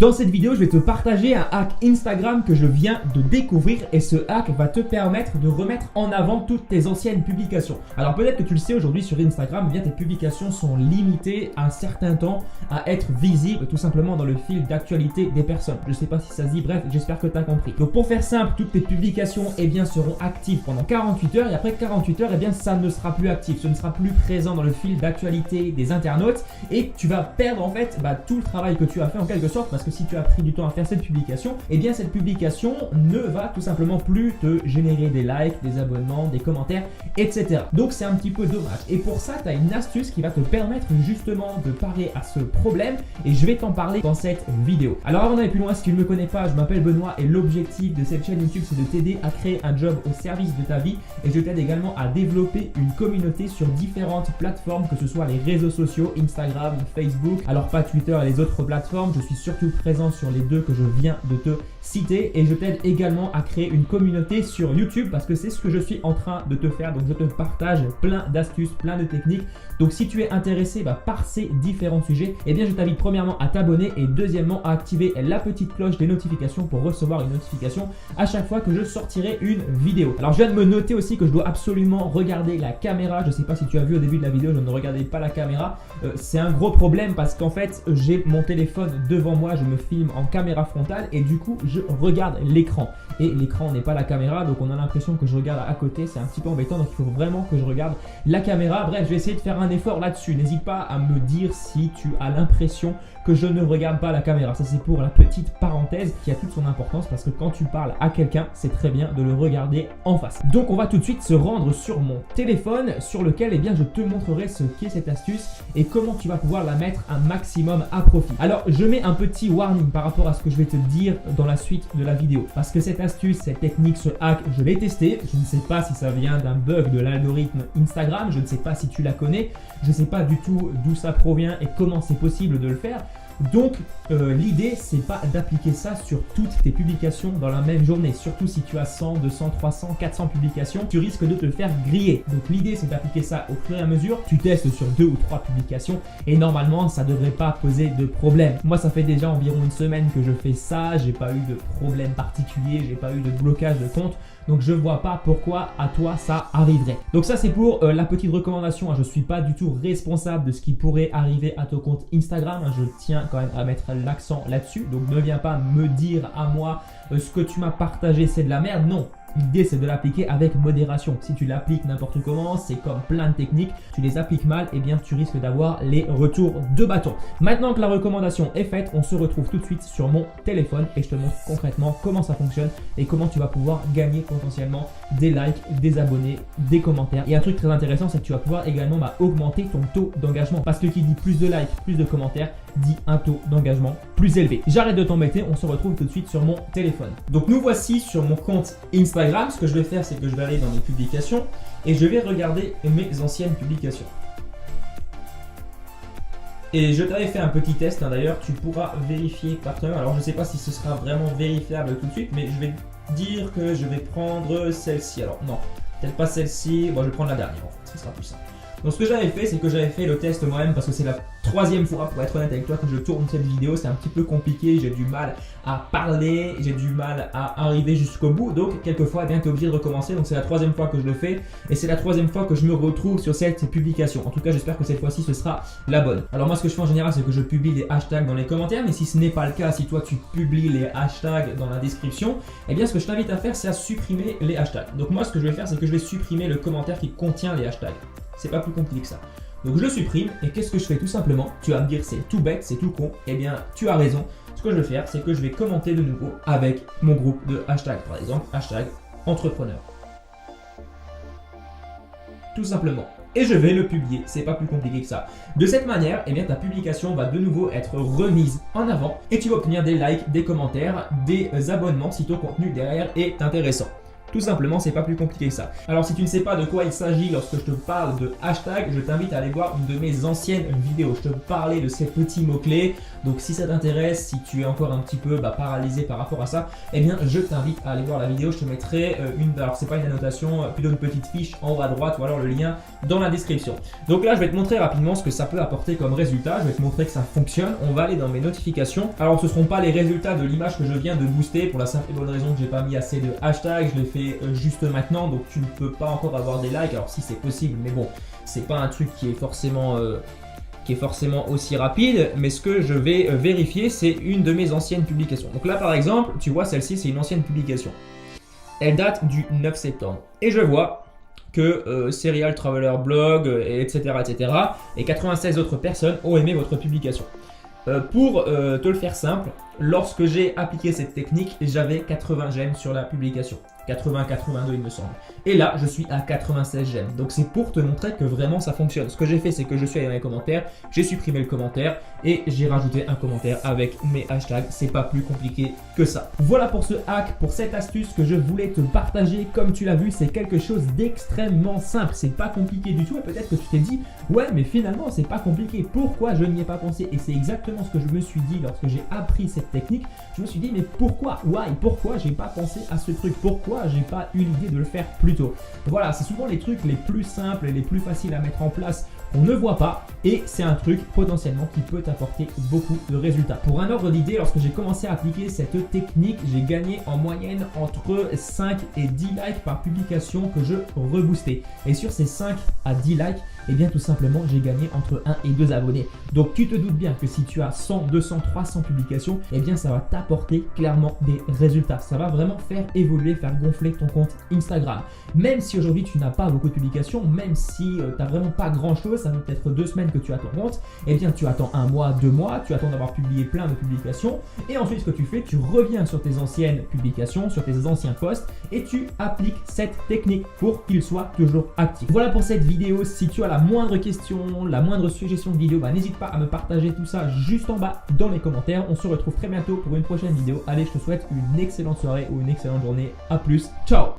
Dans cette vidéo, je vais te partager un hack Instagram que je viens de découvrir et ce hack va te permettre de remettre en avant toutes tes anciennes publications. Alors peut-être que tu le sais aujourd'hui sur Instagram, eh bien, tes publications sont limitées à un certain temps à être visibles tout simplement dans le fil d'actualité des personnes. Je ne sais pas si ça se dit, bref, j'espère que tu as compris. Donc pour faire simple, toutes tes publications eh bien, seront actives pendant 48 heures et après 48 heures, eh bien, ça ne sera plus actif, ce ne sera plus présent dans le fil d'actualité des internautes et tu vas perdre en fait tout le travail que tu as fait en quelque sorte parce que si tu as pris du temps à faire cette publication, eh bien cette publication ne va tout simplement plus te générer des likes, des abonnements, des commentaires, etc. Donc c'est un petit peu dommage. Et pour ça, tu as une astuce qui va te permettre justement de parer à ce problème et je vais t'en parler dans cette vidéo. Alors avant d'aller plus loin, si tu ne me connais pas, je m'appelle Benoît et l'objectif de cette chaîne YouTube c'est de t'aider à créer un job au service de ta vie et je t'aide également à développer une communauté sur différentes plateformes, que ce soit les réseaux sociaux, Instagram, Facebook, alors pas Twitter et les autres plateformes, je suis surtout présent sur les deux que je viens de te citer et je t'aide également à créer une communauté sur YouTube parce que c'est ce que je suis en train de te faire. Donc je te partage plein d'astuces, plein de techniques. Donc si tu es intéressé par ces différents sujets, eh bien je t'invite premièrement à t'abonner et deuxièmement à activer la petite cloche des notifications pour recevoir une notification à chaque fois que je sortirai une vidéo. Alors je viens de me noter aussi que je dois absolument regarder la caméra. Je ne sais pas si tu as vu au début de la vidéo, je ne regardais pas la caméra. C'est un gros problème parce qu'en fait j'ai mon téléphone devant moi, je me filme en caméra frontale et du coup je regarde l'écran et l'écran n'est pas la caméra, donc on a l'impression que je regarde à côté, c'est un petit peu embêtant, donc il faut vraiment que je regarde la caméra. Bref, je vais essayer de faire un effort là-dessus. N'hésite pas à me dire si tu as l'impression que je ne regarde pas la caméra. Ça c'est pour la petite parenthèse qui a toute son importance parce que quand tu parles à quelqu'un, c'est très bien de le regarder en face. Donc on va tout de suite se rendre sur mon téléphone sur lequel eh bien, je te montrerai ce qu'est cette astuce et comment tu vas pouvoir la mettre un maximum à profit. Alors je mets un petit warning par rapport à ce que je vais te dire dans la suite de la vidéo parce que cette astuce, cette technique, ce hack, je l'ai testé. Je ne sais pas si ça vient d'un bug de l'algorithme Instagram, je ne sais pas si tu la connais, je ne sais pas du tout d'où ça provient et comment c'est possible de le faire. Donc l'idée c'est pas d'appliquer ça sur toutes tes publications dans la même journée, surtout si tu as 100, 200, 300, 400 publications, tu risques de te faire griller. Donc l'idée c'est d'appliquer ça au fur et à mesure, tu testes sur 2 ou 3 publications et normalement ça devrait pas poser de problème. Moi ça fait déjà environ une semaine que je fais ça, j'ai pas eu de problème particulier, j'ai pas eu de blocage de compte. Donc je vois pas pourquoi à toi ça arriverait. Donc ça c'est pour la petite recommandation. Je suis pas du tout responsable de ce qui pourrait arriver à ton compte Instagram. Je tiens quand même à mettre l'accent là-dessus. Donc ne viens pas me dire à moi ce que tu m'as partagé c'est de la merde. Non. L'idée c'est de l'appliquer avec modération. Si tu l'appliques n'importe comment, c'est comme plein de techniques, tu les appliques mal, et bien tu risques d'avoir les retours de bâton. Maintenant que la recommandation est faite, on se retrouve tout de suite sur mon téléphone et je te montre concrètement comment ça fonctionne et comment tu vas pouvoir gagner potentiellement des likes, des abonnés, des commentaires. Et un truc très intéressant, c'est que tu vas pouvoir également augmenter ton taux d'engagement parce que qui dit plus de likes, plus de commentaires, dit un taux d'engagement plus élevé. J'arrête de t'embêter, on se retrouve tout de suite sur mon téléphone. Donc nous voici sur mon compte Instagram. Ce que je vais faire, c'est que je vais aller dans mes publications et je vais regarder mes anciennes publications. Et je t'avais fait un petit test, d'ailleurs, tu pourras vérifier par toi-même. Alors je ne sais pas si ce sera vraiment vérifiable tout de suite, mais je vais dire que je vais prendre celle-ci. Alors non, peut-être pas celle-ci, bon, je vais prendre la dernière en fait, ce sera plus simple. Donc ce que j'avais fait, c'est que j'avais fait le test moi-même parce que c'est la 3e fois, pour être honnête avec toi, que je tourne cette vidéo. C'est un petit peu compliqué, j'ai du mal à parler, j'ai du mal à arriver jusqu'au bout. Donc quelquefois, tu es obligé de recommencer. Donc c'est la 3e fois que je le fais et c'est la 3e fois que je me retrouve sur cette publication. En tout cas, j'espère que cette fois-ci, ce sera la bonne. Alors moi, ce que je fais en général, c'est que je publie les hashtags dans les commentaires. Mais si ce n'est pas le cas, si toi, tu publies les hashtags dans la description, eh bien ce que je t'invite à faire, c'est à supprimer les hashtags. Donc moi, ce que je vais faire, c'est que je vais supprimer le commentaire qui contient les hashtags. C'est pas plus compliqué que ça. Donc je le supprime et qu'est-ce que je fais tout simplement? Tu vas me dire c'est tout bête, c'est tout con. Eh bien tu as raison. Ce que je vais faire, c'est que je vais commenter de nouveau avec mon groupe de hashtags. Par exemple, hashtag entrepreneur. Tout simplement. Et je vais le publier, c'est pas plus compliqué que ça. De cette manière, eh bien, ta publication va de nouveau être remise en avant et tu vas obtenir des likes, des commentaires, des abonnements si ton contenu derrière est intéressant. Tout simplement, c'est pas plus compliqué que ça. Alors si tu ne sais pas de quoi il s'agit lorsque je te parle de hashtag, je t'invite à aller voir une de mes anciennes vidéos. Je te parlais de ces petits mots-clés. Donc si ça t'intéresse, si tu es encore un petit peu paralysé par rapport à ça, eh bien je t'invite à aller voir la vidéo. Je te mettrai alors c'est pas une annotation, plutôt une petite fiche en haut à droite ou alors le lien dans la description. Donc là je vais te montrer rapidement ce que ça peut apporter comme résultat. Je vais te montrer que ça fonctionne. On va aller dans mes notifications. Alors ce ne seront pas les résultats de l'image que je viens de booster pour la simple et bonne raison que j'ai pas mis assez de hashtags. Je l'ai fait juste maintenant, donc tu ne peux pas encore avoir des likes. Alors si c'est possible, mais bon, c'est pas un truc qui est forcément aussi rapide, mais ce que je vais vérifier, c'est une de mes anciennes publications. Donc là par exemple, tu vois, celle-ci c'est une ancienne publication. Elle date du 9 septembre. Et je vois que Serial Traveler Blog, etc., et 96 autres personnes ont aimé votre publication. Pour te le faire simple, lorsque j'ai appliqué cette technique, j'avais 80 j'aime sur la publication. 80, 82 il me semble. Et là, je suis à 96 j'aime. Donc c'est pour te montrer que vraiment ça fonctionne. Ce que j'ai fait, c'est que je suis allé dans les commentaires, j'ai supprimé le commentaire et j'ai rajouté un commentaire avec mes hashtags. C'est pas plus compliqué que ça. Voilà pour ce hack, pour cette astuce que je voulais te partager. Comme tu l'as vu, c'est quelque chose d'extrêmement simple. C'est pas compliqué du tout. Et peut-être que tu t'es dit, ouais, mais finalement, c'est pas compliqué. Pourquoi je n'y ai pas pensé? Et c'est exactement ce que je me suis dit lorsque j'ai appris cette technique. Je me suis dit, mais pourquoi? Pourquoi j'ai pas pensé à ce truc? Pourquoi j'ai pas eu l'idée de le faire plus tôt? Voilà, c'est souvent les trucs les plus simples et les plus faciles à mettre en place qu'on ne voit pas, et c'est un truc potentiellement qui peut t'apporter beaucoup de résultats. Pour un ordre d'idée, lorsque j'ai commencé à appliquer cette technique, j'ai gagné en moyenne entre 5 et 10 likes par publication que je reboostais. Et sur ces 5 à 10 likes, eh bien tout simplement j'ai gagné entre 1 et 2 abonnés. Donc tu te doutes bien que si tu as 100, 200, 300 publications, eh bien ça va t'apporter clairement des résultats. Ça va vraiment faire évoluer, faire gonfler ton compte Instagram. Même si aujourd'hui tu n'as pas beaucoup de publications, même si tu n'as vraiment pas grand chose, ça fait peut-être 2 semaines que tu as ton compte, eh bien tu attends 1 mois, 2 mois, tu attends d'avoir publié plein de publications, et ensuite ce que tu fais, tu reviens sur tes anciennes publications, sur tes anciens posts, et tu appliques cette technique pour qu'il soit toujours actif. Voilà pour cette vidéo. Si tu as la moindre question, la moindre suggestion de vidéo, n'hésite pas à me partager tout ça juste en bas dans les commentaires. On se retrouve très bientôt pour une prochaine vidéo. Allez, je te souhaite une excellente soirée ou une excellente journée. À plus, ciao!